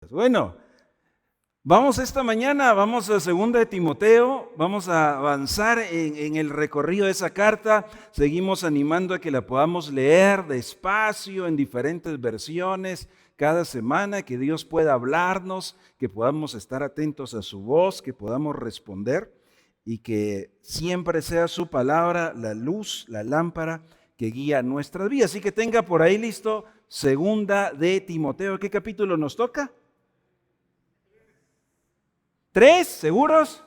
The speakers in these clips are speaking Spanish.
Bueno, vamos esta mañana, vamos a 2 de Timoteo, vamos a avanzar en el recorrido de esa carta. Seguimos animando a que la podamos leer despacio en diferentes versiones cada semana, que Dios pueda hablarnos, que podamos estar atentos a su voz, que podamos responder y que siempre sea su palabra la luz, la lámpara que guía nuestras vidas. Así que tenga por ahí listo 2 de Timoteo. ¿Qué capítulo nos toca? 3, ¿seguros?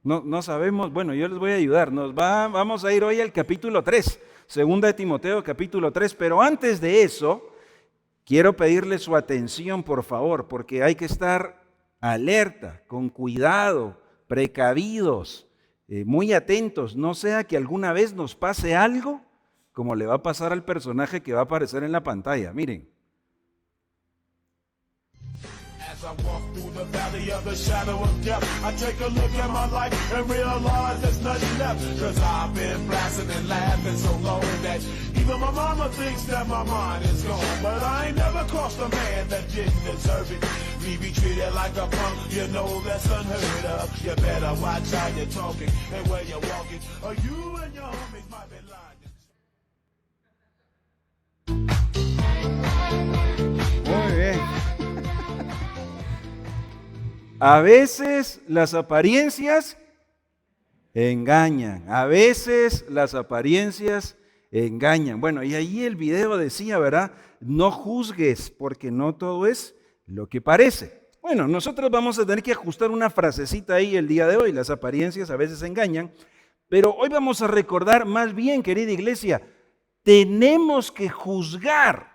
No sabemos. Bueno, yo les voy a ayudar. Vamos a ir hoy al capítulo 3, 2 de Timoteo, capítulo 3. Pero antes de eso, quiero pedirle su atención, por favor, porque hay que estar alerta, con cuidado, precavidos, muy atentos. No sea que alguna vez nos pase algo, como le va a pasar al personaje que va a aparecer en la pantalla. Miren. I walk through the valley of the shadow of death, I take a look at my life and realize there's nothing left. Cause I've been blasting and laughing so long that even my mama thinks that my mind is gone. But I ain't never crossed a man that didn't deserve it. Me be treated like a punk, you know that's unheard of. You better watch how you're talking and where you're walking, or you and your homies might be lying. Muy bien. A veces las apariencias engañan, a veces las apariencias engañan. Bueno, y ahí el video decía, ¿verdad? No juzgues, porque no todo es lo que parece. Bueno, nosotros vamos a tener que ajustar una frasecita ahí el día de hoy. Las apariencias a veces engañan, pero hoy vamos a recordar más bien, querida iglesia, tenemos que juzgar.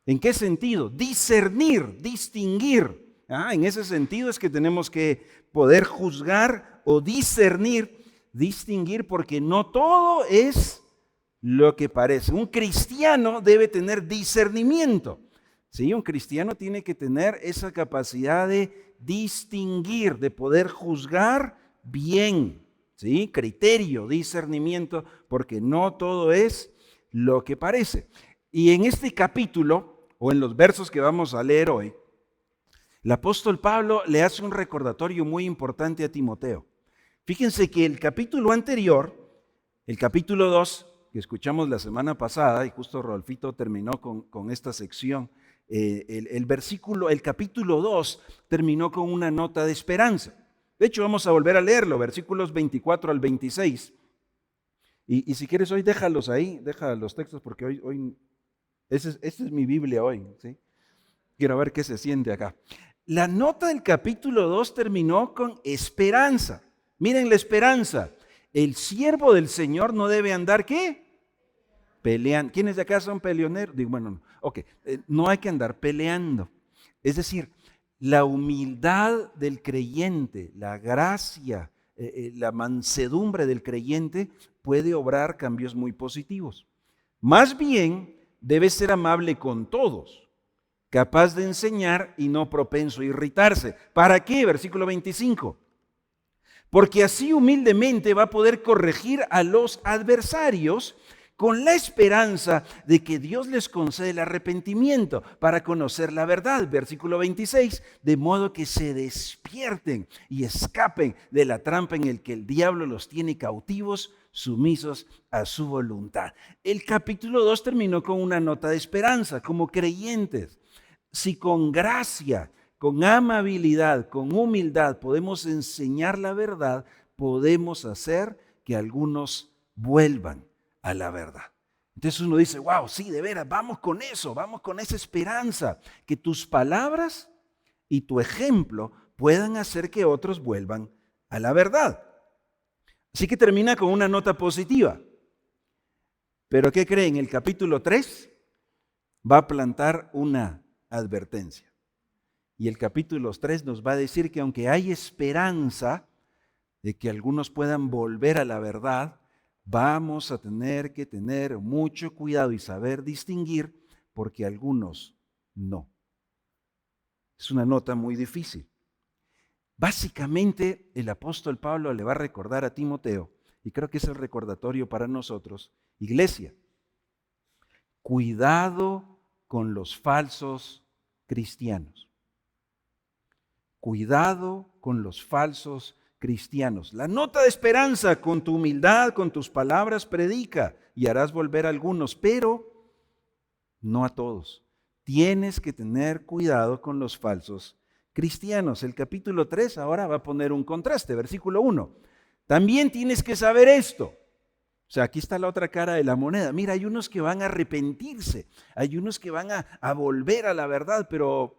¿En qué sentido? Discernir, distinguir. En ese sentido es que tenemos que poder juzgar o discernir, distinguir, porque no todo es lo que parece. Un cristiano debe tener discernimiento. ¿Sí? Un cristiano tiene que tener esa capacidad de distinguir, de poder juzgar bien. ¿Sí? Criterio, discernimiento, porque no todo es lo que parece. Y en este capítulo, o en los versos que vamos a leer hoy, el apóstol Pablo le hace un recordatorio muy importante a Timoteo. Fíjense que el capítulo anterior, el capítulo 2, que escuchamos la semana pasada, y justo Rodolfito terminó con esta sección, el capítulo 2 terminó con una nota de esperanza. De hecho, vamos a volver a leerlo, versículos 24 al 26. Y si quieres hoy déjalos ahí, deja los textos porque hoy esta es mi Biblia hoy, ¿sí? Quiero ver qué se siente acá. La nota del capítulo 2 terminó con esperanza. Miren la esperanza. El siervo del Señor no debe andar, ¿qué? Peleando. ¿Quiénes de acá son peleoneros? Digo, bueno, no. Ok, no hay que andar peleando. Es decir, la humildad del creyente, la gracia, la mansedumbre del creyente puede obrar cambios muy positivos. Más bien, debe ser amable con todos, capaz de enseñar y no propenso a irritarse. ¿Para qué? Versículo 25. Porque así humildemente va a poder corregir a los adversarios con la esperanza de que Dios les concede el arrepentimiento para conocer la verdad. Versículo 26. De modo que se despierten y escapen de la trampa en el que el diablo los tiene cautivos, sumisos a su voluntad. El capítulo 2 terminó con una nota de esperanza. Como creyentes, si con gracia, con amabilidad, con humildad podemos enseñar la verdad, podemos hacer que algunos vuelvan a la verdad. Entonces uno dice, wow, sí, de veras, vamos con eso, vamos con esa esperanza, que tus palabras y tu ejemplo puedan hacer que otros vuelvan a la verdad. Así que termina con una nota positiva. Pero ¿qué creen? El capítulo 3 va a plantar una advertencia. Y el capítulo 3 nos va a decir que aunque hay esperanza de que algunos puedan volver a la verdad, vamos a tener que tener mucho cuidado y saber distinguir porque algunos no. Es una nota muy difícil. Básicamente, el apóstol Pablo le va a recordar a Timoteo, y creo que es el recordatorio para nosotros, iglesia, Cuidado con los falsos cristianos. Cuidado con los falsos cristianos. La nota de esperanza: con tu humildad, con tus palabras predica y harás volver a algunos, pero no a todos. Tienes que tener cuidado con los falsos cristianos. El capítulo 3 ahora va a poner un contraste. Versículo 1. También tienes que saber esto. O sea, aquí está la otra cara de la moneda. Mira, hay unos que van a arrepentirse, hay unos que van a volver a la verdad, pero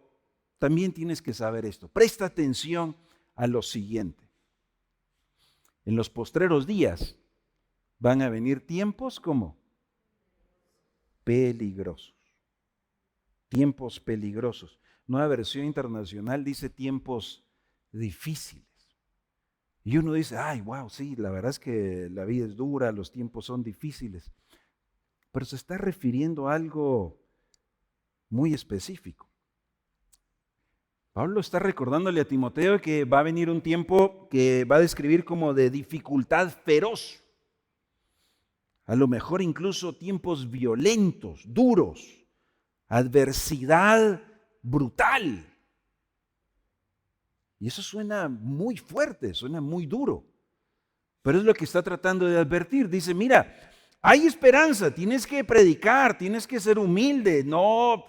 también tienes que saber esto. Presta atención a lo siguiente. En los postreros días van a venir tiempos como peligrosos. Tiempos peligrosos. Nueva versión internacional dice tiempos difíciles. Y uno dice, ay, wow, sí, la verdad es que la vida es dura, los tiempos son difíciles. Pero se está refiriendo a algo muy específico. Pablo está recordándole a Timoteo que va a venir un tiempo que va a describir como de dificultad feroz. A lo mejor incluso tiempos violentos, duros, adversidad brutal. Y eso suena muy fuerte, suena muy duro. Pero es lo que está tratando de advertir. Dice, mira, hay esperanza, tienes que predicar, tienes que ser humilde, no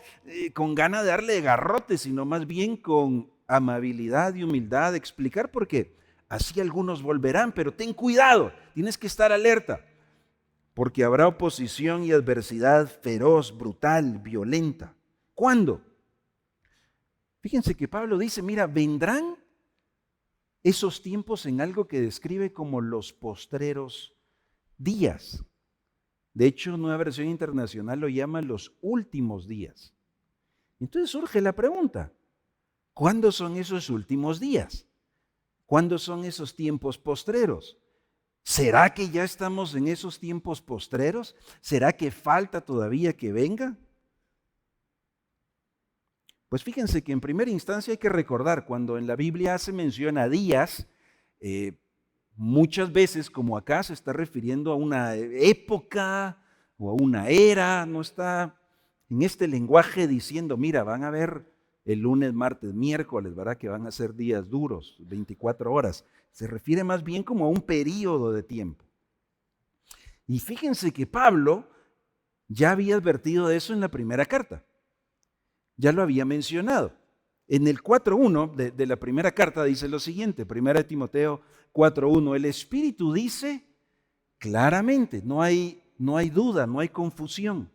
con ganas de darle garrote, sino más bien con amabilidad y humildad, explicar por qué. Así algunos volverán, pero ten cuidado, tienes que estar alerta, porque habrá oposición y adversidad feroz, brutal, violenta. ¿Cuándo? Fíjense que Pablo dice, mira, vendrán esos tiempos en algo que describe como los postreros días. De hecho, Nueva Versión Internacional lo llama los últimos días. Entonces surge la pregunta, ¿cuándo son esos últimos días? ¿Cuándo son esos tiempos postreros? ¿Será que ya estamos en esos tiempos postreros? ¿Será que falta todavía que venga? Pues fíjense que en primera instancia hay que recordar, cuando en la Biblia se menciona días, muchas veces, como acá, se está refiriendo a una época o a una era, no está en este lenguaje diciendo, mira, van a ver el lunes, martes, miércoles, ¿verdad? Que van a ser días duros, 24 horas. Se refiere más bien como a un periodo de tiempo. Y fíjense que Pablo ya había advertido de eso en la primera carta. Ya lo había mencionado. En el 4.1 de la primera carta dice lo siguiente, 1 Timoteo 4.1, el Espíritu dice claramente, no hay duda, no hay confusión.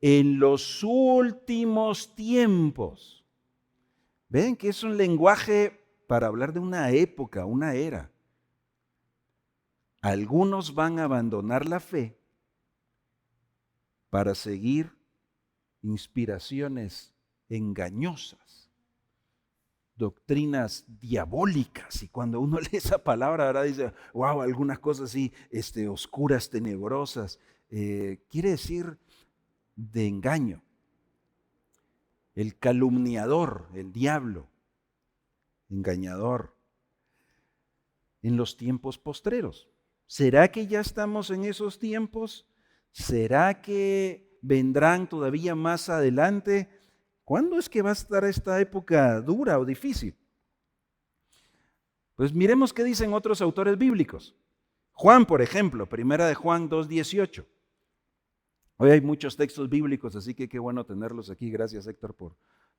En los últimos tiempos, ven que es un lenguaje para hablar de una época, una era. Algunos van a abandonar la fe para seguir inspiraciones engañosas, doctrinas diabólicas. Y cuando uno lee esa palabra, ahora dice, wow, algunas cosas así, oscuras, tenebrosas. Quiere decir de engaño. El calumniador, el diablo, engañador. En los tiempos postreros. ¿Será que ya estamos en esos tiempos? ¿Será que vendrán todavía más adelante? ¿Cuándo es que va a estar esta época dura o difícil? Pues miremos qué dicen otros autores bíblicos. Juan, por ejemplo, 1 de Juan 2:18. Hoy hay muchos textos bíblicos, así que qué bueno tenerlos aquí. Gracias, Héctor,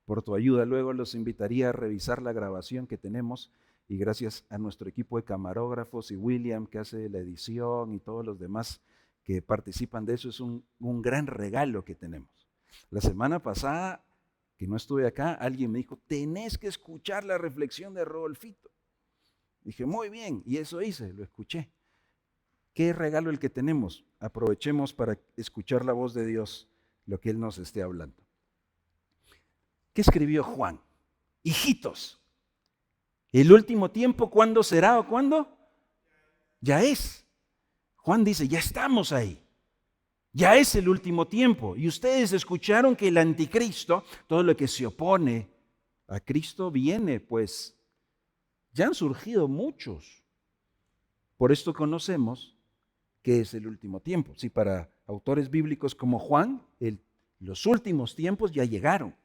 por tu ayuda. Luego los invitaría a revisar la grabación que tenemos, y gracias a nuestro equipo de camarógrafos y William, que hace la edición, y todos los demás que participan de eso. Es un gran regalo que tenemos. La semana pasada, que no estuve acá, alguien me dijo, tenés que escuchar la reflexión de Rodolfito. Dije, muy bien, y eso hice, lo escuché. Qué regalo el que tenemos. Aprovechemos para escuchar la voz de Dios, lo que Él nos esté hablando. ¿Qué escribió Juan? Hijitos, ¿el último tiempo cuándo será o cuándo? Ya es. Juan dice, ya estamos ahí. Ya es el último tiempo. Y ustedes escucharon que el anticristo, todo lo que se opone a Cristo, viene, pues ya han surgido muchos. Por esto conocemos que es el último tiempo. Sí, para autores bíblicos como Juan, los últimos tiempos ya llegaron,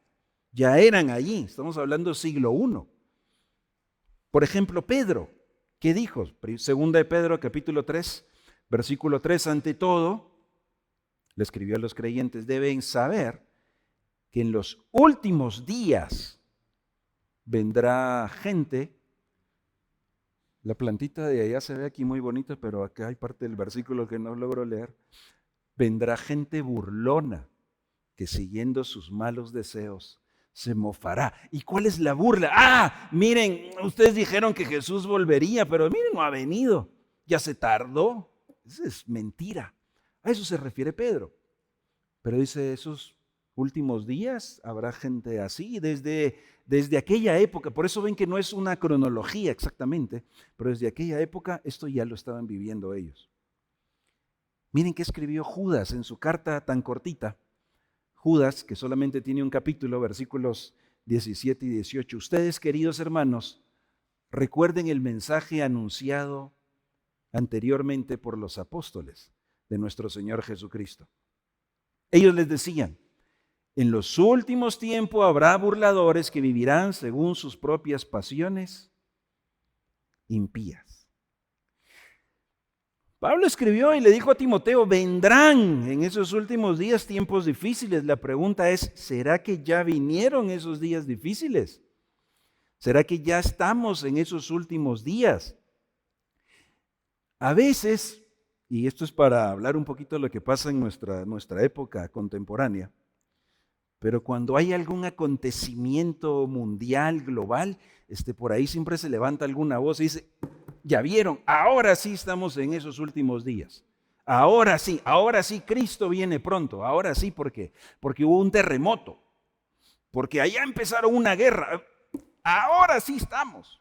ya eran allí. Estamos hablando siglo I. Por ejemplo, Pedro, ¿qué dijo? Segunda de Pedro, capítulo 3, versículo 3, ante todo, le escribió a los creyentes, deben saber que en los últimos días vendrá gente. La plantita de allá se ve aquí muy bonita, pero acá hay parte del versículo que no logro leer. Vendrá gente burlona que siguiendo sus malos deseos se mofará. ¿Y cuál es la burla? Miren, ustedes dijeron que Jesús volvería, pero miren, no ha venido. Ya se tardó. Esa es mentira. A eso se refiere Pedro. Pero dice, esos últimos días habrá gente así desde aquella época. Por eso ven que no es una cronología exactamente, pero desde aquella época esto ya lo estaban viviendo ellos. Miren qué escribió Judas en su carta tan cortita. Judas, que solamente tiene un capítulo, versículos 17 y 18. Ustedes, queridos hermanos, recuerden el mensaje anunciado anteriormente por los apóstoles de nuestro Señor Jesucristo. Ellos les decían, en los últimos tiempos habrá burladores que vivirán según sus propias pasiones impías. Pablo escribió y le dijo a Timoteo, vendrán en esos últimos días tiempos difíciles. La pregunta es, ¿será que ya vinieron esos días difíciles? ¿Será que ya estamos en esos últimos días? A veces, y esto es para hablar un poquito de lo que pasa en nuestra época contemporánea, pero cuando hay algún acontecimiento mundial, global, por ahí siempre se levanta alguna voz y dice, ya vieron, ahora sí estamos en esos últimos días. Ahora sí, Cristo viene pronto. Ahora sí, ¿por qué? Porque hubo un terremoto, porque allá empezaron una guerra. Ahora sí estamos.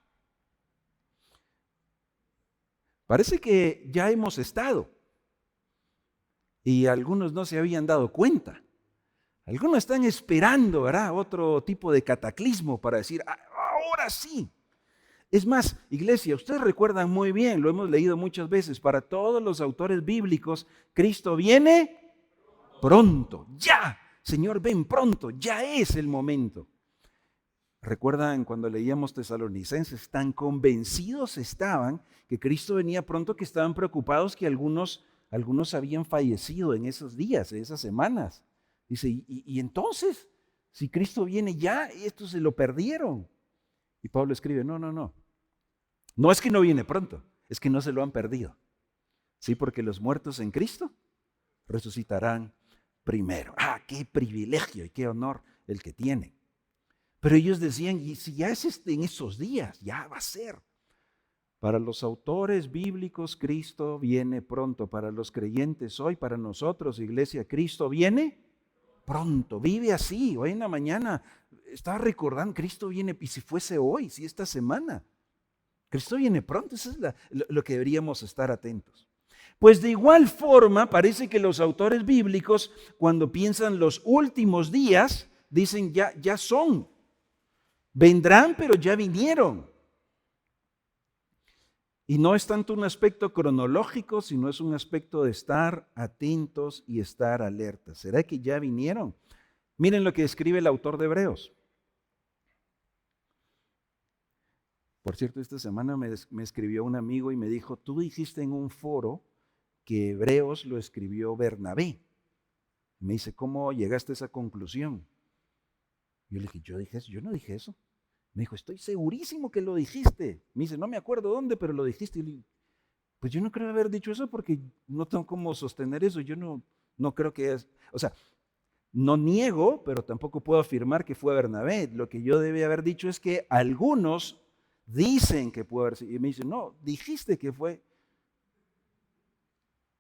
Parece que ya hemos estado y algunos no se habían dado cuenta. Algunos están esperando, ¿verdad?, otro tipo de cataclismo para decir, ahora sí. Es más, iglesia, ustedes recuerdan muy bien, lo hemos leído muchas veces, para todos los autores bíblicos, Cristo viene pronto, ya. Señor, ven pronto, ya es el momento. ¿Recuerdan cuando leíamos Tesalonicenses? Tan convencidos estaban que Cristo venía pronto que estaban preocupados que algunos habían fallecido en esos días, en esas semanas. Dice, y entonces, si Cristo viene ya, estos se lo perdieron. Y Pablo escribe, no. No es que no viene pronto, es que no se lo han perdido. Sí, porque los muertos en Cristo resucitarán primero. Qué privilegio y qué honor el que tienen. Pero ellos decían, y si ya es en esos días, ya va a ser. Para los autores bíblicos, Cristo viene pronto. Para los creyentes hoy, para nosotros, iglesia, Cristo viene pronto. Vive así. Hoy en la mañana estaba recordando, Cristo viene, y si fuese hoy, si esta semana, Cristo viene pronto. Eso es lo que deberíamos estar atentos. Pues de igual forma, parece que los autores bíblicos, cuando piensan los últimos días, dicen ya son. Vendrán, pero ya vinieron. Y no es tanto un aspecto cronológico, sino es un aspecto de estar atentos y estar alertas. ¿Será que ya vinieron? Miren lo que escribe el autor de Hebreos. Por cierto, esta semana me escribió un amigo y me dijo, tú dijiste en un foro que Hebreos lo escribió Bernabé. Me dice, ¿cómo llegaste a esa conclusión? Yo le dije, yo no dije eso. Me dijo, estoy segurísimo que lo dijiste. Me dice, no me acuerdo dónde, pero lo dijiste. Y le dije, pues yo no creo haber dicho eso porque no tengo cómo sostener eso. Yo no creo que es, o sea, no niego, pero tampoco puedo afirmar que fue Bernabé. Lo que yo debí haber dicho es que algunos dicen que pudo haber sido. Y me dice, no, dijiste que fue.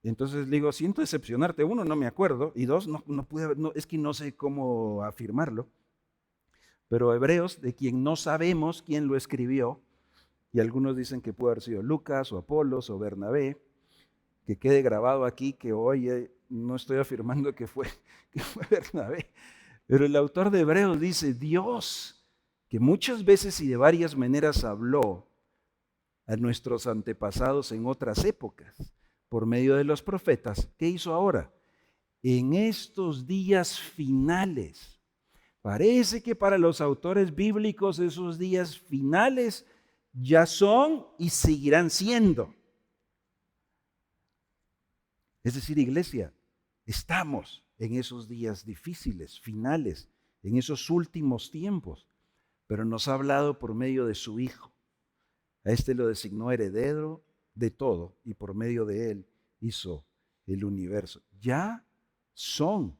Entonces le digo, siento decepcionarte. Uno, no me acuerdo. Y dos, no pude haber, es que no sé cómo afirmarlo. Pero Hebreos, de quien no sabemos quién lo escribió, y algunos dicen que puede haber sido Lucas o Apolos o Bernabé, que quede grabado aquí que hoy no estoy afirmando que fue Bernabé, pero el autor de Hebreos dice, Dios, que muchas veces y de varias maneras habló a nuestros antepasados en otras épocas, por medio de los profetas, ¿qué hizo ahora? en estos días finales. Parece que para los autores bíblicos esos días finales ya son y seguirán siendo. Es decir, iglesia, estamos en esos días difíciles, finales, en esos últimos tiempos, pero nos ha hablado por medio de su Hijo. A este lo designó heredero de todo y por medio de él hizo el universo. Ya son.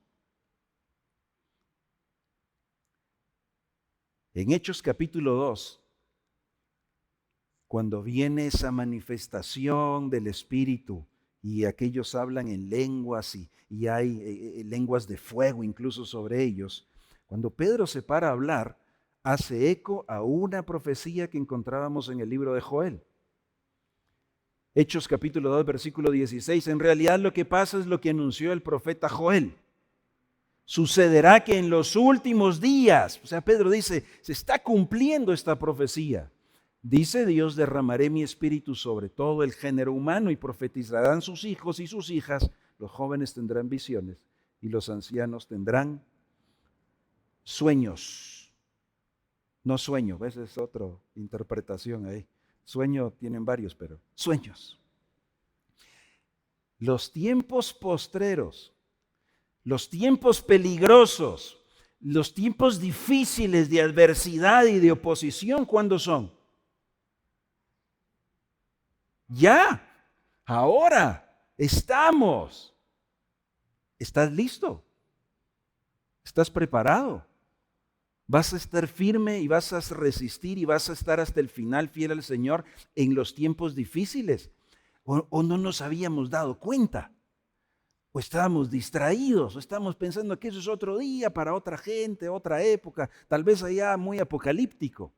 En Hechos capítulo 2, cuando viene esa manifestación del Espíritu y aquellos hablan en lenguas y hay lenguas de fuego incluso sobre ellos, cuando Pedro se para a hablar, hace eco a una profecía que encontrábamos en el libro de Joel. Hechos capítulo 2, versículo 16. En realidad lo que pasa es lo que anunció el profeta Joel. Sucederá que en los últimos días, o sea, Pedro dice, se está cumpliendo esta profecía. Dice Dios, derramaré mi espíritu sobre todo el género humano y profetizarán sus hijos y sus hijas, los jóvenes tendrán visiones y los ancianos tendrán sueños. No sueño, esa es otra interpretación ahí. Sueño tienen varios, pero sueños. Los tiempos postreros, los tiempos peligrosos, los tiempos difíciles de adversidad y de oposición, ¿cuándo son? Ya, ahora, estamos. ¿Estás listo? ¿Estás preparado? ¿Vas a estar firme y vas a resistir y vas a estar hasta el final fiel al Señor en los tiempos difíciles? ¿O no nos habíamos dado cuenta? ¿O estábamos distraídos? ¿O estamos pensando que eso es otro día para otra gente, otra época, tal vez allá muy apocalíptico?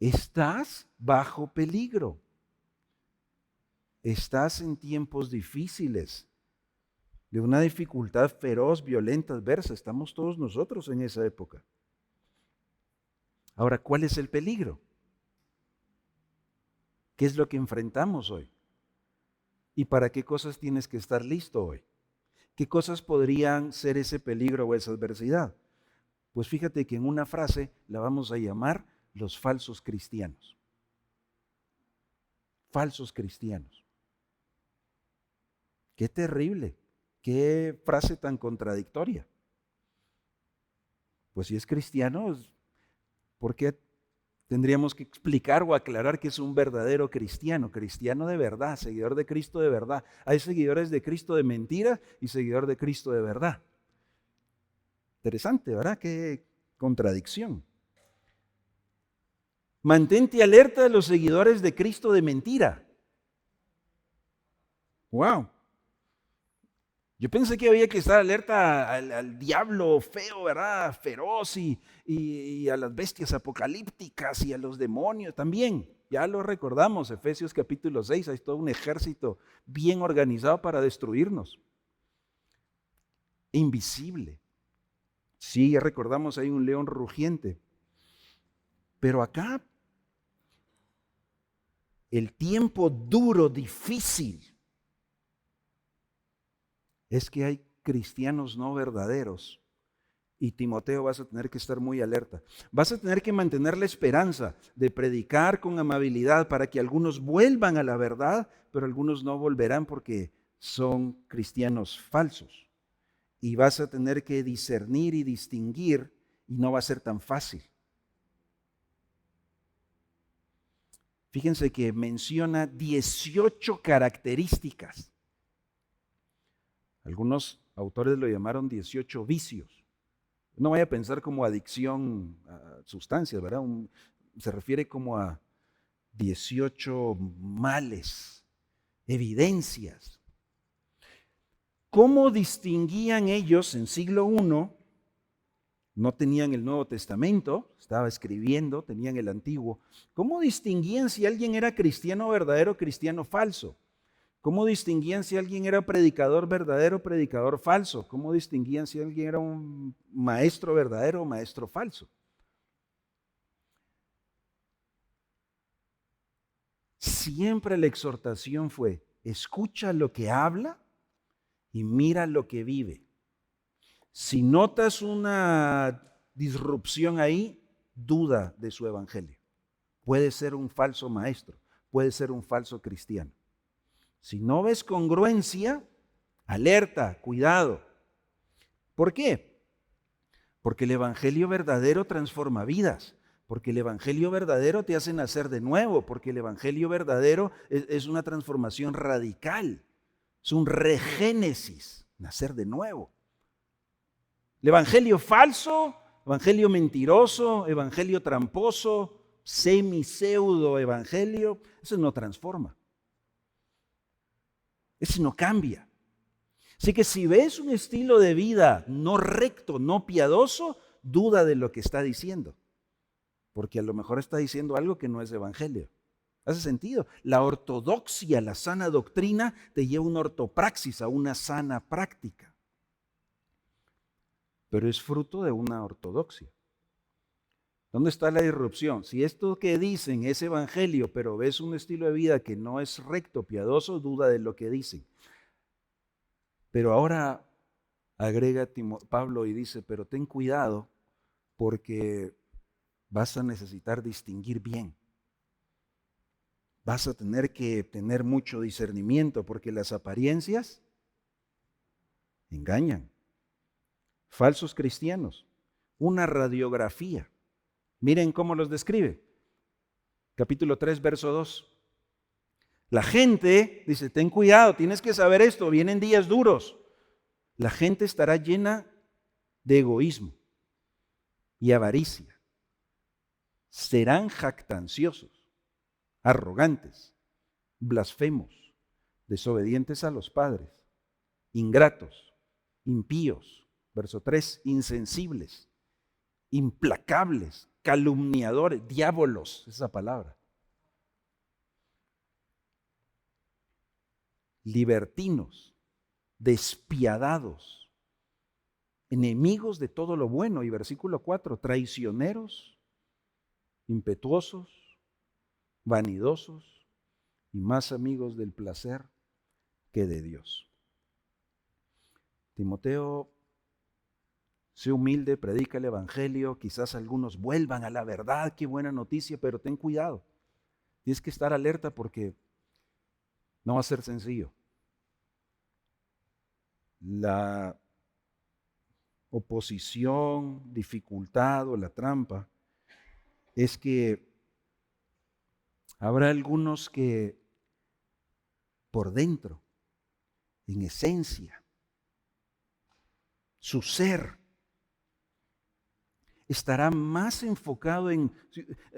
Estás bajo peligro. Estás en tiempos difíciles, de una dificultad feroz, violenta, adversa. Estamos todos nosotros en esa época. Ahora, ¿cuál es el peligro? ¿Qué es lo que enfrentamos hoy? ¿Y para qué cosas tienes que estar listo hoy? ¿Qué cosas podrían ser ese peligro o esa adversidad? Pues fíjate que en una frase la vamos a llamar los falsos cristianos. Falsos cristianos. Qué terrible, qué frase tan contradictoria. Pues si es cristiano, ¿por qué tendríamos que explicar o aclarar que es un verdadero cristiano? Cristiano de verdad, seguidor de Cristo de verdad. Hay seguidores de Cristo de mentira y seguidor de Cristo de verdad. Interesante, ¿verdad? Qué contradicción. Mantente alerta de los seguidores de Cristo de mentira. ¡Wow! Yo pensé que había que estar alerta al diablo feo, ¿verdad? Feroz y a las bestias apocalípticas y a los demonios también. Ya lo recordamos, Efesios capítulo 6, hay todo un ejército bien organizado para destruirnos. Invisible. Sí, ya recordamos, hay un león rugiente. Pero acá, el tiempo duro, difícil, es que hay cristianos no verdaderos. Y Timoteo, vas a tener que estar muy alerta. Vas a tener que mantener la esperanza de predicar con amabilidad para que algunos vuelvan a la verdad, pero algunos no volverán porque son cristianos falsos. Y vas a tener que discernir y distinguir y no va a ser tan fácil. Fíjense que menciona 18 características. Algunos autores lo llamaron 18 vicios. No vaya a pensar como adicción a sustancias, ¿verdad? Se refiere como a 18 males, evidencias. ¿Cómo distinguían ellos en siglo I? No tenían el Nuevo Testamento, estaba escribiendo, tenían el Antiguo. ¿Cómo distinguían si alguien era cristiano verdadero o cristiano falso? ¿Cómo distinguían si alguien era predicador verdadero o predicador falso? ¿Cómo distinguían si alguien era un maestro verdadero o maestro falso? Siempre la exhortación fue, escucha lo que habla y mira lo que vive. Si notas una disrupción ahí, duda de su evangelio. Puede ser un falso maestro, puede ser un falso cristiano. Si no ves congruencia, alerta, cuidado. ¿Por qué? Porque el evangelio verdadero transforma vidas, porque el evangelio verdadero te hace nacer de nuevo, porque el evangelio verdadero es una transformación radical, es un regénesis, nacer de nuevo. El evangelio falso, evangelio mentiroso, evangelio tramposo, semi-pseudo evangelio, eso no transforma. Eso no cambia. Así que si ves un estilo de vida no recto, no piadoso, duda de lo que está diciendo. Porque a lo mejor está diciendo algo que no es evangelio. ¿Hace sentido? La ortodoxia, la sana doctrina, te lleva a una ortopraxis, a una sana práctica. Pero es fruto de una ortodoxia. ¿Dónde está la disrupción? Si esto que dicen es evangelio, pero ves un estilo de vida que no es recto, piadoso, duda de lo que dicen. Pero ahora agrega Pablo y dice, pero ten cuidado porque vas a necesitar distinguir bien. Vas a tener que tener mucho discernimiento porque las apariencias engañan. Falsos cristianos, una radiografía. Miren cómo los describe. Capítulo 3, verso 2. La gente, dice, ten cuidado, tienes que saber esto, vienen días duros. La gente estará llena de egoísmo y avaricia. Serán jactanciosos, arrogantes, blasfemos, desobedientes a los padres, ingratos, impíos. Verso 3, insensibles, implacables, calumniadores, diábolos, esa palabra. Libertinos, despiadados, enemigos de todo lo bueno. Y versículo 4, traicioneros, impetuosos, vanidosos y más amigos del placer que de Dios. Timoteo, sé humilde, predica el evangelio, quizás algunos vuelvan a la verdad, qué buena noticia, pero ten cuidado. Tienes que estar alerta porque no va a ser sencillo. La oposición, dificultad o la trampa es que habrá algunos que por dentro, en esencia, su ser estará más enfocado en...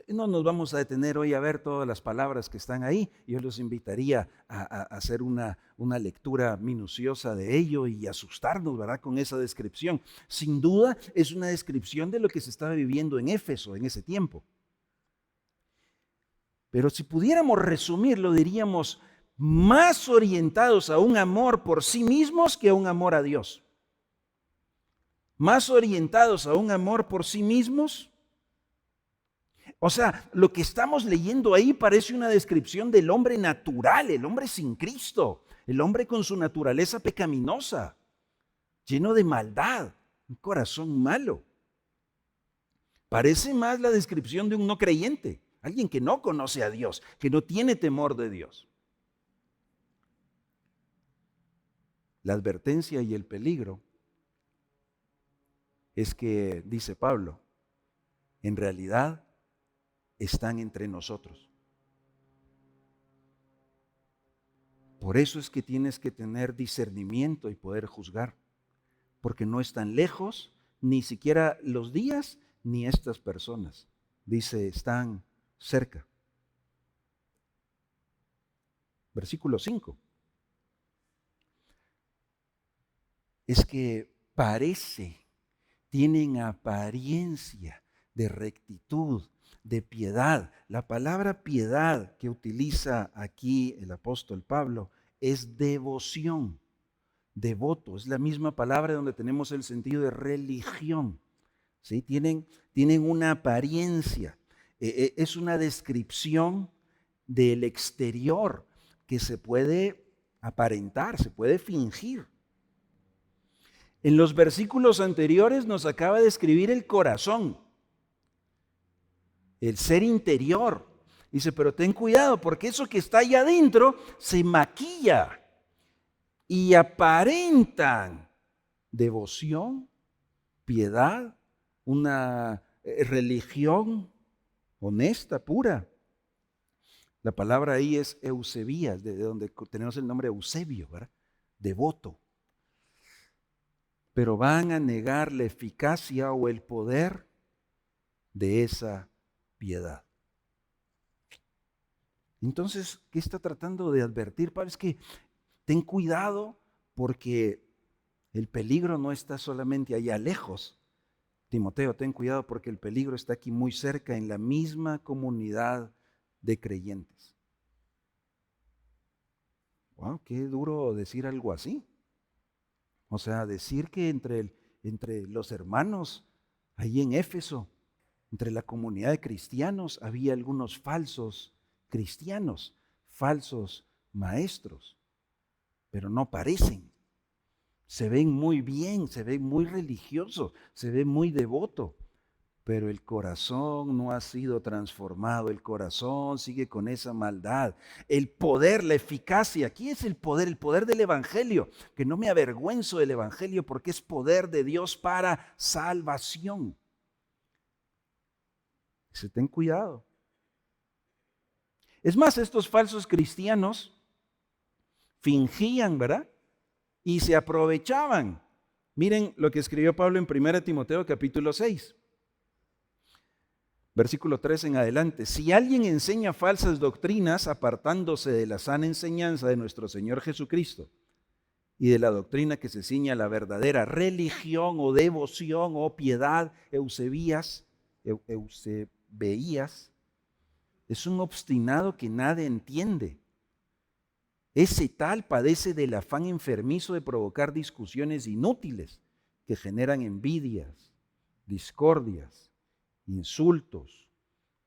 No nos vamos a detener hoy a ver todas las palabras que están ahí. Yo los invitaría a hacer una lectura minuciosa de ello y asustarnos, ¿verdad?, con esa descripción. Sin duda es una descripción de lo que se estaba viviendo en Éfeso en ese tiempo. Pero si pudiéramos resumirlo, diríamos más orientados a un amor por sí mismos que a un amor a Dios. Más orientados a un amor por sí mismos. O sea, lo que estamos leyendo ahí parece una descripción del hombre natural, el hombre sin Cristo, el hombre con su naturaleza pecaminosa, lleno de maldad, un corazón malo. Parece más la descripción de un no creyente, alguien que no conoce a Dios, que no tiene temor de Dios. La advertencia y el peligro es que, dice Pablo, en realidad están entre nosotros. Por eso es que tienes que tener discernimiento y poder juzgar, porque no están lejos, ni siquiera los días, ni estas personas. Dice, están cerca. Versículo 5. Es que tienen apariencia de rectitud, de piedad. La palabra piedad que utiliza aquí el apóstol Pablo es devoción, devoto. Es la misma palabra donde tenemos el sentido de religión. ¿Sí? Tienen una apariencia. Es una descripción del exterior que se puede aparentar, se puede fingir. En los versículos anteriores nos acaba de escribir el corazón, el ser interior. Dice, pero ten cuidado porque eso que está allá adentro se maquilla y aparentan devoción, piedad, una religión honesta, pura. La palabra ahí es Eusebías, de donde tenemos el nombre Eusebio, ¿verdad? Devoto. Pero van a negar la eficacia o el poder de esa piedad. Entonces, ¿qué está tratando de advertir Pablo? Es que ten cuidado porque el peligro no está solamente allá lejos. Timoteo, ten cuidado porque el peligro está aquí muy cerca, en la misma comunidad de creyentes. Wow, qué duro decir algo así. O sea, decir que entre los hermanos ahí en Éfeso, entre la comunidad de cristianos, había algunos falsos cristianos, falsos maestros, pero no parecen. Se ven muy bien, se ven muy religiosos, se ven muy devotos, pero el corazón no ha sido transformado, el corazón sigue con esa maldad. El poder, la eficacia, aquí es el poder del Evangelio, que no me avergüenzo del Evangelio porque es poder de Dios para salvación. Se ten cuidado. Es más, estos falsos cristianos fingían, ¿verdad? Y se aprovechaban. Miren lo que escribió Pablo en 1 Timoteo capítulo 6. Versículo 3 en adelante. Si alguien enseña falsas doctrinas apartándose de la sana enseñanza de nuestro Señor Jesucristo y de la doctrina que se ciña a la verdadera religión o devoción o piedad, Eusebías, es un obstinado que nada entiende. Ese tal padece del afán enfermizo de provocar discusiones inútiles que generan envidias, discordias, insultos,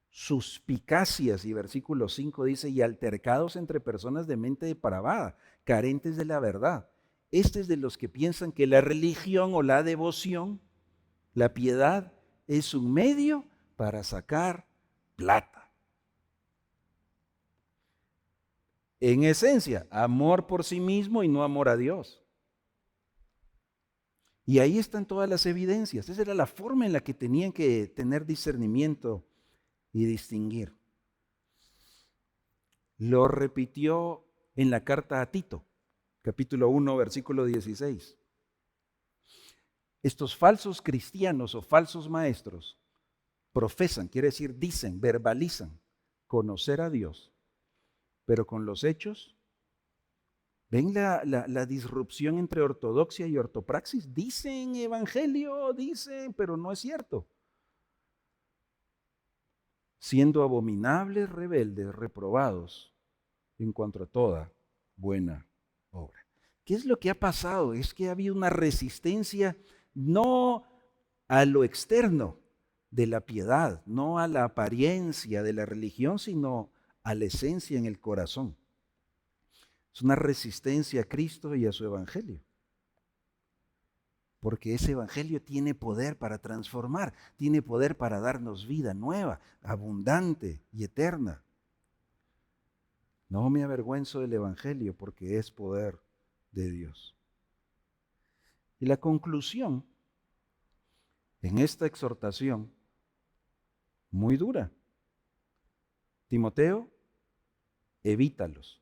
suspicacias, y versículo 5 dice, y altercados entre personas de mente depravada, carentes de la verdad. Este es de los que piensan que la religión o la devoción, la piedad, es un medio para sacar plata. En esencia, amor por sí mismo y no amor a Dios. Y ahí están todas las evidencias. Esa era la forma en la que tenían que tener discernimiento y distinguir. Lo repitió en la carta a Tito, capítulo 1, versículo 16. Estos falsos cristianos o falsos maestros profesan, quiere decir dicen, verbalizan, conocer a Dios, pero con los hechos, ¿ven la disrupción entre ortodoxia y ortopraxis? Dicen evangelio, dicen, pero no es cierto. Siendo abominables, rebeldes, reprobados en cuanto a toda buena obra. ¿Qué es lo que ha pasado? Es que ha habido una resistencia no a lo externo de la piedad, no a la apariencia de la religión, sino a la esencia en el corazón. Es una resistencia a Cristo y a su evangelio. Porque ese evangelio tiene poder para transformar, tiene poder para darnos vida nueva, abundante y eterna. No me avergüenzo del evangelio porque es poder de Dios. Y la conclusión en esta exhortación, muy dura. Timoteo, evítalos.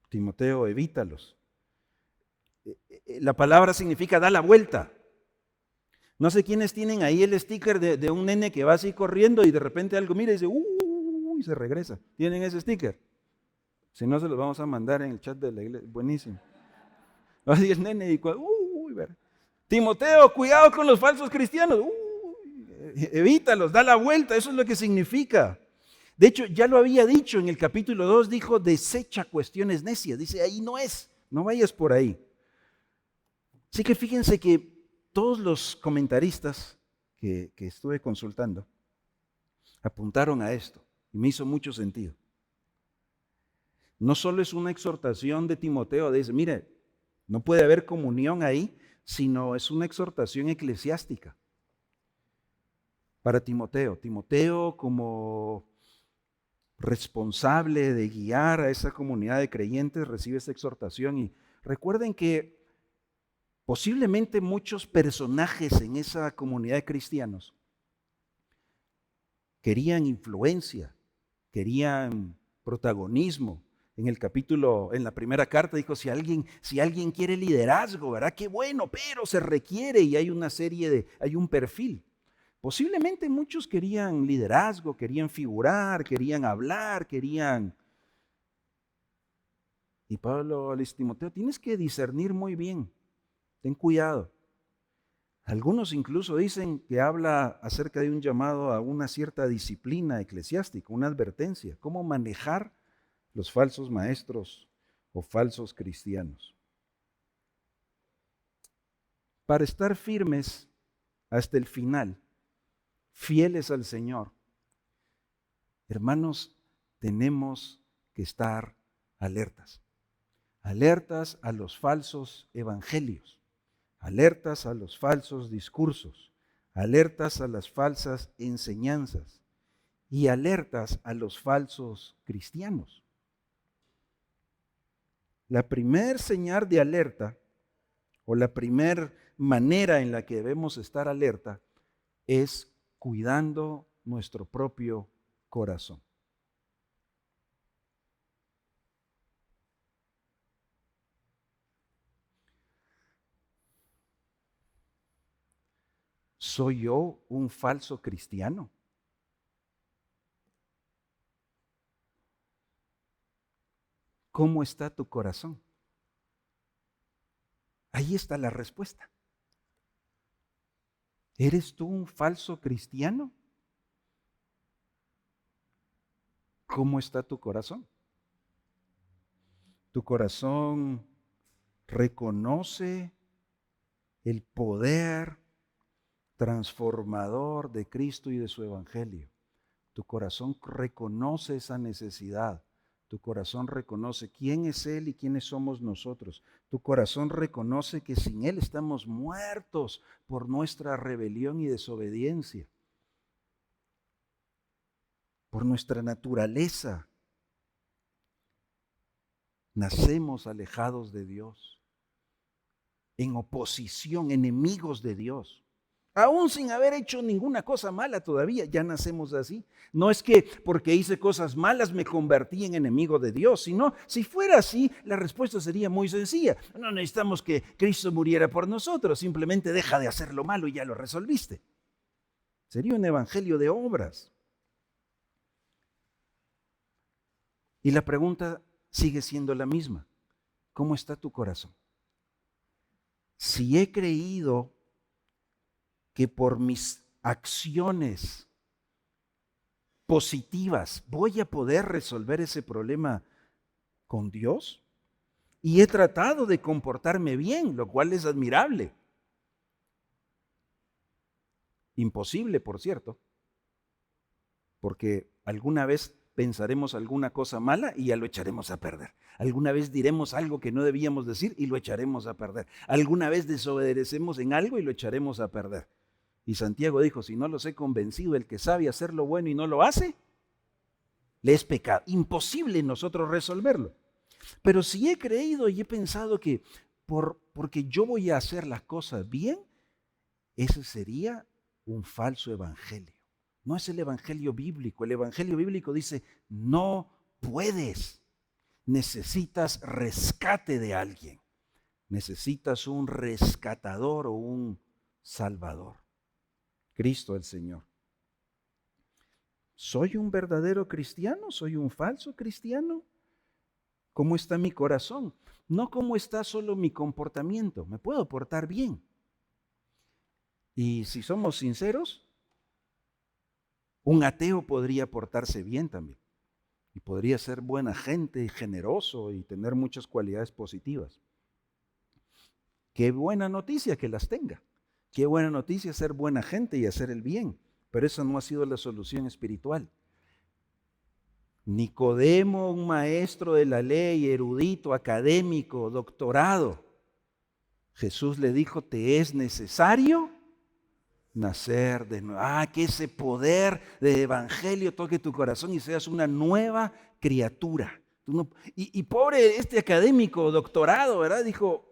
Timoteo, evítalos. La palabra significa da la vuelta. No sé quiénes tienen ahí el sticker de un nene que va así corriendo y de repente algo mira y dice, y se regresa. ¿Tienen ese sticker? Si no, se los vamos a mandar en el chat de la iglesia. Buenísimo. Así el nene y Timoteo, cuidado con los falsos cristianos. Evítalos, da la vuelta. Eso es lo que significa. De hecho, ya lo había dicho en el capítulo 2, dijo, desecha cuestiones necias. Dice, ahí no es, no vayas por ahí. Así que fíjense que todos los comentaristas que estuve consultando apuntaron a esto y me hizo mucho sentido. No solo es una exhortación de Timoteo, dice, mire, No puede haber comunión ahí, sino es una exhortación eclesiástica para Timoteo. Timoteo, como responsable de guiar a esa comunidad de creyentes, recibe esta exhortación. Y recuerden que posiblemente muchos personajes en esa comunidad de cristianos querían influencia, querían protagonismo. En la primera carta dijo, si alguien quiere liderazgo, ¿verdad? Qué bueno, pero se requiere, y hay hay un perfil. Posiblemente muchos querían liderazgo, querían figurar, querían hablar, Y Pablo le dice, Timoteo, tienes que discernir muy bien, ten cuidado. Algunos incluso dicen que habla acerca de un llamado a una cierta disciplina eclesiástica, una advertencia, cómo manejar los falsos maestros o falsos cristianos. Para estar firmes hasta el final, fieles al Señor, hermanos, tenemos que estar alertas. Alertas a los falsos evangelios, alertas a los falsos discursos, alertas a las falsas enseñanzas y alertas a los falsos cristianos. La primer señal de alerta o la primer manera en la que debemos estar alerta es cuidando nuestro propio corazón. ¿Soy yo un falso cristiano? ¿Cómo está tu corazón? Ahí está la respuesta. ¿Eres tú un falso cristiano? ¿Cómo está tu corazón? ¿Tu corazón reconoce el poder transformador de Cristo y de su evangelio? Tu corazón reconoce esa necesidad. Tu corazón reconoce quién es Él y quiénes somos nosotros. Tu corazón reconoce que sin Él estamos muertos por nuestra rebelión y desobediencia, por nuestra naturaleza. Nacemos alejados de Dios, en oposición, enemigos de Dios. Aún sin haber hecho ninguna cosa mala todavía, ya nacemos así. No es que porque hice cosas malas me convertí en enemigo de Dios, sino si fuera así, la respuesta sería muy sencilla. No necesitamos que Cristo muriera por nosotros, simplemente deja de hacer lo malo y ya lo resolviste. Sería un evangelio de obras. Y la pregunta sigue siendo la misma. ¿Cómo está tu corazón? Si he creído que por mis acciones positivas voy a poder resolver ese problema con Dios, y he tratado de comportarme bien, lo cual es admirable. Imposible, por cierto, porque alguna vez pensaremos alguna cosa mala y ya lo echaremos a perder. Alguna vez diremos algo que no debíamos decir y lo echaremos a perder. Alguna vez desobedecemos en algo y lo echaremos a perder. Y Santiago dijo, si no los he convencido, el que sabe hacer lo bueno y no lo hace, le es pecado. Imposible nosotros resolverlo. Pero si he creído y he pensado que porque yo voy a hacer las cosas bien, ese sería un falso evangelio. No es el evangelio bíblico. El evangelio bíblico dice, no puedes. Necesitas rescate de alguien. Necesitas un rescatador o un salvador. Cristo el Señor. ¿Soy un verdadero cristiano? ¿Soy un falso cristiano? ¿Cómo está mi corazón? No cómo está solo mi comportamiento. Me puedo portar bien. Y si somos sinceros, un ateo podría portarse bien también. Y podría ser buena gente, generoso y tener muchas cualidades positivas. Qué buena noticia que las tenga. Qué buena noticia ser buena gente y hacer el bien. Pero esa no ha sido la solución espiritual. Nicodemo, un maestro de la ley, erudito, académico, doctorado, Jesús le dijo, te es necesario nacer de nuevo. Que ese poder de evangelio toque tu corazón y seas una nueva criatura. Y pobre este académico, doctorado, ¿verdad? Dijo,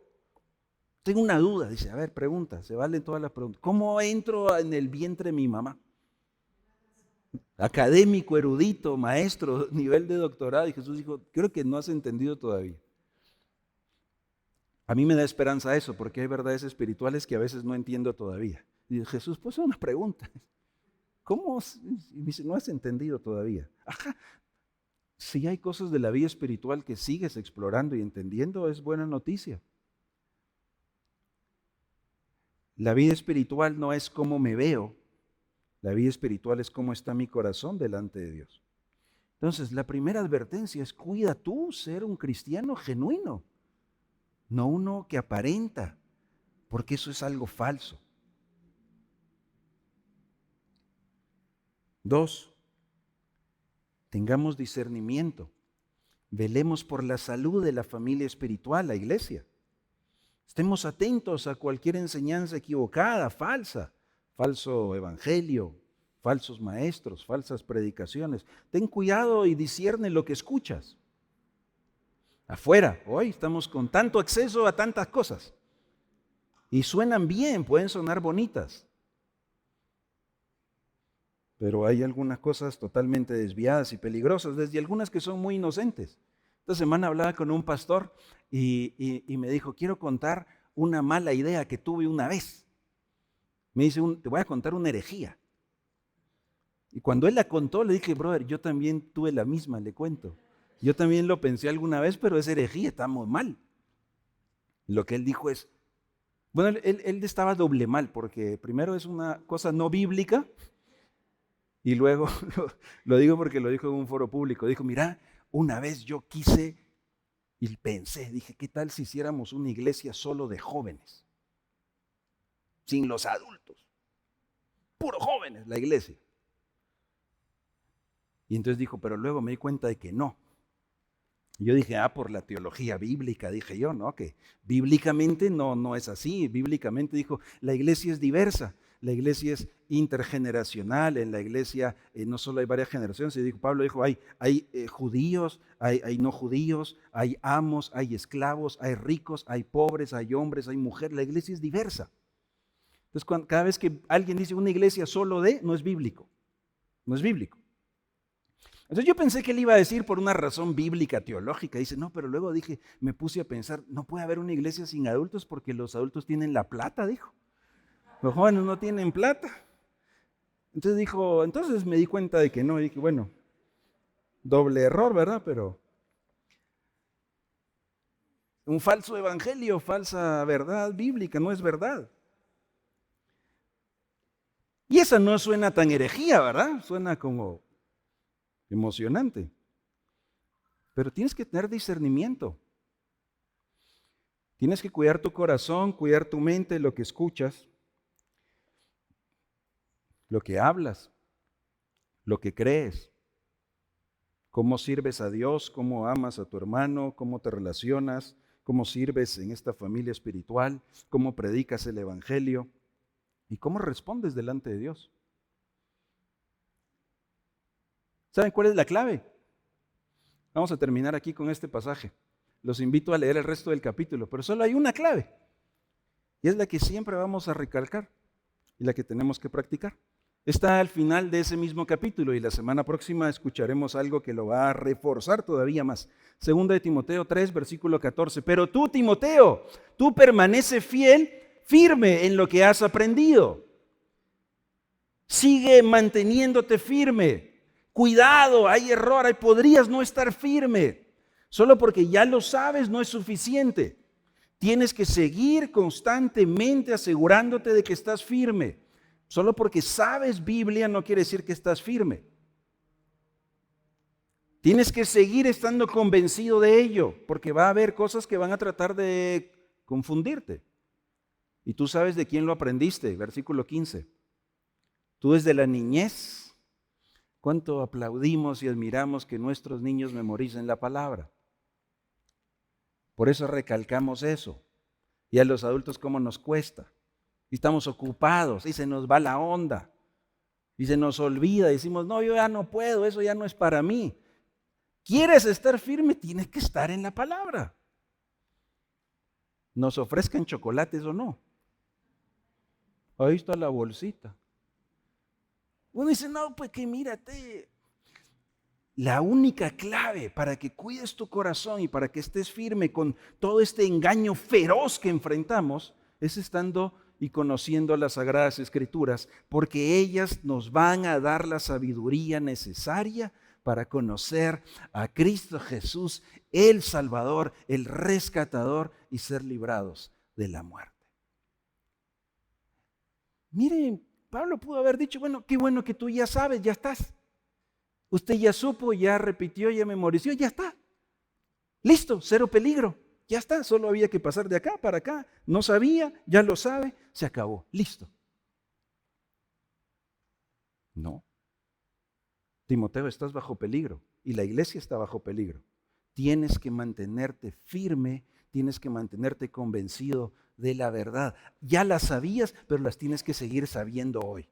tengo una duda. Dice, a ver, pregunta, se valen todas las preguntas. ¿Cómo entro en el vientre de mi mamá? Académico, erudito, maestro, nivel de doctorado. Y Jesús dijo, creo que no has entendido todavía. A mí me da esperanza eso, porque hay verdades espirituales que a veces no entiendo todavía. Y dice, Jesús, pues es una pregunta. ¿Cómo? Y dice, no has entendido todavía. Ajá. Si hay cosas de la vida espiritual que sigues explorando y entendiendo, es buena noticia. La vida espiritual no es cómo me veo. La vida espiritual es cómo está mi corazón delante de Dios. Entonces, la primera advertencia es, cuida tú ser un cristiano genuino, no uno que aparenta, porque eso es algo falso. 2, tengamos discernimiento. Velemos por la salud de la familia espiritual, la iglesia. Estemos atentos a cualquier enseñanza equivocada, falsa, falso evangelio, falsos maestros, falsas predicaciones. Ten cuidado y discierne lo que escuchas. Afuera, hoy estamos con tanto acceso a tantas cosas. Y suenan bien, pueden sonar bonitas. Pero hay algunas cosas totalmente desviadas y peligrosas, desde algunas que son muy inocentes. Esta semana hablaba con un pastor y me dijo, quiero contar una mala idea que tuve una vez. Me dice, te voy a contar una herejía. Y cuando él la contó, le dije, brother, yo también tuve la misma, le cuento. Yo también lo pensé alguna vez, pero es herejía, estamos mal. Lo que él dijo es, bueno, él estaba doble mal, porque primero es una cosa no bíblica, y luego lo digo porque lo dijo en un foro público. Dijo, mira, una vez yo quise y pensé, dije, ¿qué tal si hiciéramos una iglesia solo de jóvenes? Sin los adultos. Puro jóvenes la iglesia. Y entonces dijo, pero luego me di cuenta de que no. Y yo dije, por la teología bíblica, dije yo, ¿no? Que bíblicamente no es así. Bíblicamente dijo, la iglesia es diversa. La iglesia es intergeneracional, en la iglesia no solo hay varias generaciones, Pablo dijo, hay judíos, hay no judíos, hay amos, hay esclavos, hay ricos, hay pobres, hay hombres, hay mujeres, la iglesia es diversa. Entonces cada vez que alguien dice una iglesia solo de, no es bíblico, no es bíblico. Entonces yo pensé que él iba a decir por una razón bíblica, teológica, dice, no, pero luego me puse a pensar, no puede haber una iglesia sin adultos porque los adultos tienen la plata, dijo. Los jóvenes no tienen plata. Entonces me di cuenta de que no, y dije, bueno, doble error, ¿verdad? Pero un falso evangelio, falsa verdad bíblica, no es verdad. Y esa no suena tan herejía, ¿verdad? Suena como emocionante. Pero tienes que tener discernimiento. Tienes que cuidar tu corazón, cuidar tu mente, lo que escuchas, lo que hablas, lo que crees, cómo sirves a Dios, cómo amas a tu hermano, cómo te relacionas, cómo sirves en esta familia espiritual, cómo predicas el evangelio y cómo respondes delante de Dios. ¿Saben cuál es la clave? Vamos a terminar aquí con este pasaje. Los invito a leer el resto del capítulo, pero solo hay una clave y es la que siempre vamos a recalcar y la que tenemos que practicar. Está al final de ese mismo capítulo y la semana próxima escucharemos algo que lo va a reforzar todavía más. Segunda de Timoteo 3, versículo 14. Pero tú, Timoteo, tú permanece fiel, firme en lo que has aprendido. Sigue manteniéndote firme. Cuidado, hay error, podrías no estar firme. Solo porque ya lo sabes no es suficiente. Tienes que seguir constantemente asegurándote de que estás firme. Solo porque sabes Biblia no quiere decir que estás firme. Tienes que seguir estando convencido de ello, porque va a haber cosas que van a tratar de confundirte. Y tú sabes de quién lo aprendiste, versículo 15. Tú desde la niñez, cuánto aplaudimos y admiramos que nuestros niños memoricen la palabra. Por eso recalcamos eso. Y a los adultos, ¿cómo nos cuesta? Y estamos ocupados y se nos va la onda. Y se nos olvida, decimos, no, yo ya no puedo, eso ya no es para mí. ¿Quieres estar firme? Tienes que estar en la palabra. Nos ofrezcan chocolates o no. Ahí está la bolsita. Uno dice, no, pues que mírate. La única clave para que cuides tu corazón y para que estés firme con todo este engaño feroz que enfrentamos es estando y conociendo las Sagradas Escrituras, porque ellas nos van a dar la sabiduría necesaria para conocer a Cristo Jesús, el Salvador, el Rescatador, y ser librados de la muerte. Miren, Pablo pudo haber dicho, bueno, qué bueno que tú ya sabes, ya estás. Usted ya supo, ya repitió, ya memorizó, ya está. Listo, cero peligro. Ya está, solo había que pasar de acá para acá. No sabía, ya lo sabe, se acabó, listo. No. Timoteo, estás bajo peligro y la iglesia está bajo peligro. Tienes que mantenerte firme, tienes que mantenerte convencido de la verdad. Ya las sabías, pero las tienes que seguir sabiendo hoy.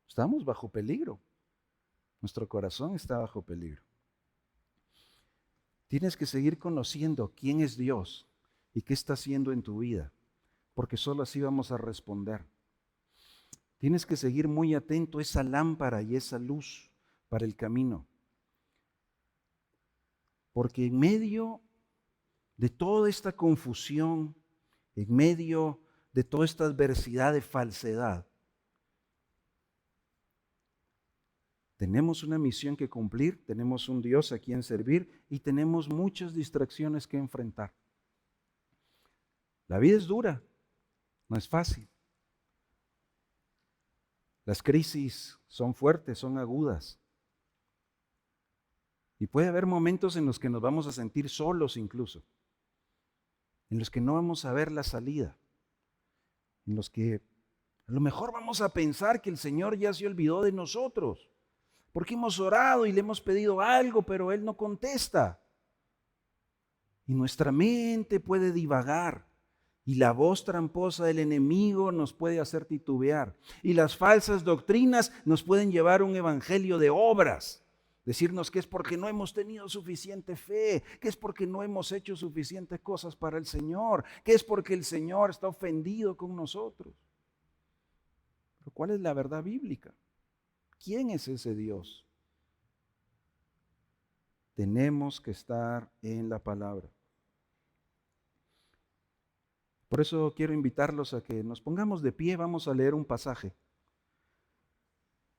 Estamos bajo peligro. Nuestro corazón está bajo peligro. Tienes que seguir conociendo quién es Dios y qué está haciendo en tu vida, porque solo así vamos a responder. Tienes que seguir muy atento a esa lámpara y esa luz para el camino, porque en medio de toda esta confusión, en medio de toda esta adversidad de falsedad, tenemos una misión que cumplir, tenemos un Dios a quien servir y tenemos muchas distracciones que enfrentar. La vida es dura, no es fácil. Las crisis son fuertes, son agudas. Y puede haber momentos en los que nos vamos a sentir solos incluso, en los que no vamos a ver la salida, en los que a lo mejor vamos a pensar que el Señor ya se olvidó de nosotros. Porque hemos orado y le hemos pedido algo, pero Él no contesta. Y nuestra mente puede divagar. Y la voz tramposa del enemigo nos puede hacer titubear. Y las falsas doctrinas nos pueden llevar a un evangelio de obras. Decirnos que es porque no hemos tenido suficiente fe, que es porque no hemos hecho suficientes cosas para el Señor, que es porque el Señor está ofendido con nosotros. Pero ¿cuál es la verdad bíblica? ¿Quién es ese Dios? Tenemos que estar en la palabra. Por eso quiero invitarlos a que nos pongamos de pie, vamos a leer un pasaje.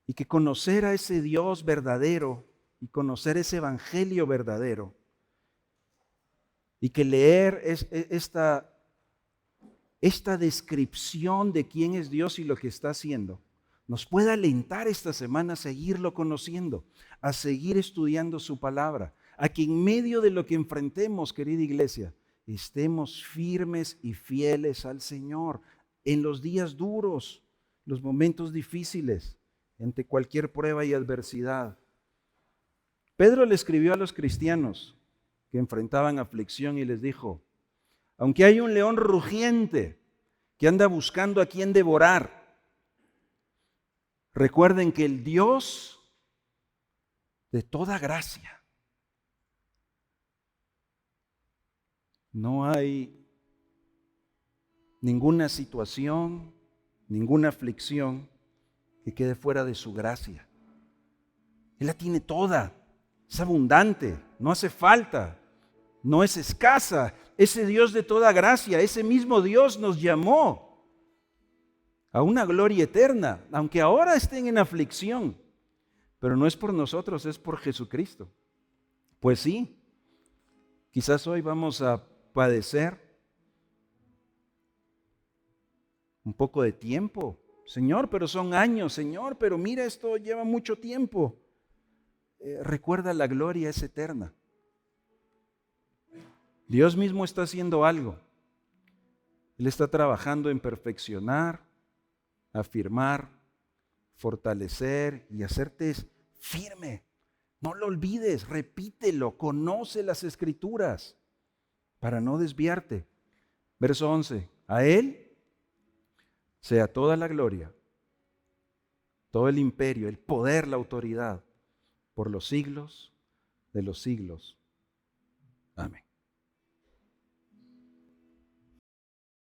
Y que conocer a ese Dios verdadero y conocer ese evangelio verdadero y que leer esta descripción de quién es Dios y lo que está haciendo nos puede alentar esta semana a seguirlo conociendo, a seguir estudiando su palabra, a que en medio de lo que enfrentemos, querida iglesia, estemos firmes y fieles al Señor en los días duros, los momentos difíciles, ante cualquier prueba y adversidad. Pedro le escribió a los cristianos que enfrentaban aflicción y les dijo, aunque hay un león rugiente que anda buscando a quien devorar, recuerden que el Dios de toda gracia, no hay ninguna situación, ninguna aflicción que quede fuera de su gracia. Él la tiene toda, es abundante, no hace falta, no es escasa. Ese Dios de toda gracia, ese mismo Dios nos llamó a una gloria eterna, aunque ahora estén en aflicción, pero no es por nosotros, es por Jesucristo. Pues sí, quizás hoy vamos a padecer un poco de tiempo. Señor, pero son años, Señor, pero mira, esto lleva mucho tiempo. Recuerda, la gloria es eterna. Dios mismo está haciendo algo. Él está trabajando en perfeccionar, afirmar, fortalecer y hacerte firme. No lo olvides, repítelo, conoce las Escrituras. para no desviarte. Verso 11, a Él sea toda la gloria, todo el imperio, el poder, la autoridad, por los siglos de los siglos. Amén.